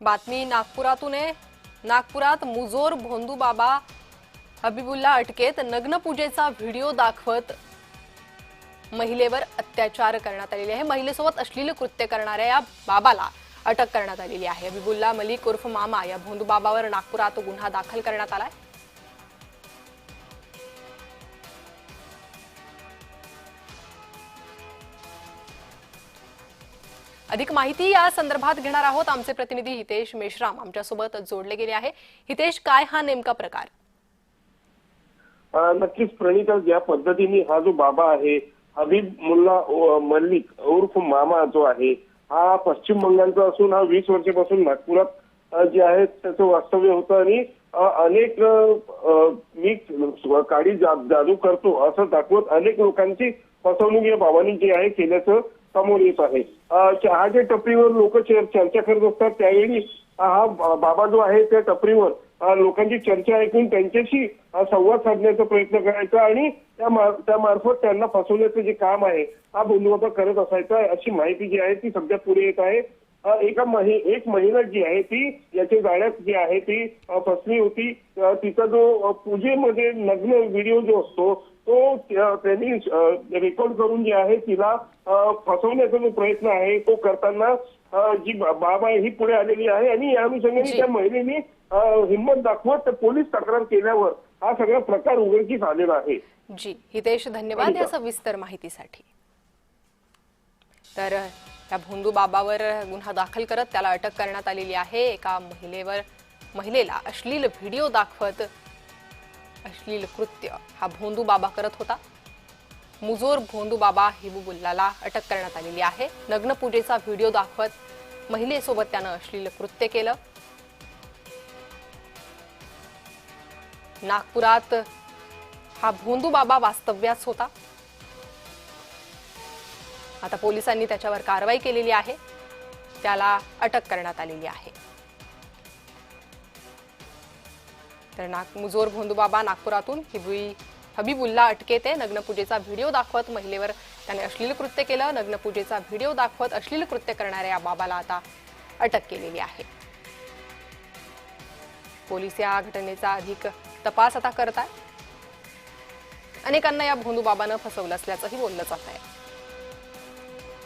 बातमी नागपुरातून आहे। नागपुरात मुजोर भोंदू बाबा हबीबुल्ला अटकेत। नग्न पूजेचा व्हिडिओ दाखवत महिलेवर अत्याचार करण्यात आलेले आहे। महिलेसोबत अश्लील कृत्य करणाऱ्या या बाबाला अटक करण्यात आलेली आहे। हबीबुल्ला मलिक उर्फ मामा या भोंदू बाबावर नागपुरात गुन्हा दाखल करण्यात आलाय। अधिक माहिती या संदर्भात घेणार आहोत। आमचे प्रतिनिधी हितेश मेश्राम आमच्यासोबत जोडले गेले आहे। हितेश, काय हा नेमका प्रकार? नक्कीच प्रणिता, ज्या पद्धतीने हा जो बाबा आहे हबीब मुल्ला मल्लिक उर्फ मामा जो आहे हा पश्चिम बंगालचा असून हा 20 वर्षापासून नागपुरात जे आहे त्याचं वास्तव्य होतं आणि अनेक मी काळी जादू करतो असं दाखवत अनेक लोकांची फसवणूक या बाबांनी जी आहे केल्याचं समोर येत आहे। हा जे टपरीवर लोक चर्चा करत असतात त्यावेळी हा बाबा जो आहे त्या टपरीवर लोकांची चर्चा ऐकून त्यांच्याशी संवाद साधण्याचा प्रयत्न करायचा आणि त्या मार्फत त्यांना फसवण्याचं जे काम आहे हा भोंदू बाबा करत असायचा, अशी माहिती जी आहे ती सध्या पुढे येत आहे। एक महिला जी आहे ती याच्या जाळ्यात जी आहे ती फसली होती। तिचा जो पूजेमध्ये नग्न व्हिडिओ जो असतो तो त्यांनी रेकॉर्ड करून जे आहे तिला फसवण्याचा जो प्रयत्न आहे तो करताना जी बाब आहे ही पुढे आलेली आहे आणि या अनुषंगाने त्या महिलेने हिंमत दाखवत पोलीस तक्रार केल्यावर हा सगळा प्रकार उघडकीस आलेला आहे। जी हितेश, धन्यवाद या सविस्तर माहितीसाठी। तर या भोंदू बाबावर गुन्हा दाखल करत त्याला अटक करण्यात आलेली आहे। एका महिलेला अश्लील व्हिडिओ दाखवत अश्लील कृत्य हा भोंदू बाबा करत होता। मुजोर भोंदू बाबा हबीबुल्लाला अटक करण्यात आलेली आहे। नग्न पूजेचा व्हिडिओ दाखवत महिलेसोबत त्यानं अश्लील कृत्य केलं। नागपुरात हा भोंदू बाबा वास्तव्यास होता। आता पोलिसांनी त्याच्यावर कारवाई केलेली आहे, त्याला अटक करण्यात आलेली आहे। तर मुजोर भोंदू बाबा नागपुरातून हबीबुल्ला अटकेत आहे। नग्न पूजेचा व्हिडिओ दाखवत महिलेवर त्याने अश्लील कृत्य केलं। नग्न पूजेचा व्हिडिओ दाखवत अश्लील कृत्य करणाऱ्या या बाबाला आता अटक केलेली आहे। पोलीस या घटनेचा अधिक तपास आता करत आहेत। अनेकांना या भोंदू बाबानं फसवलं असल्याचंही बोललं जात आहे।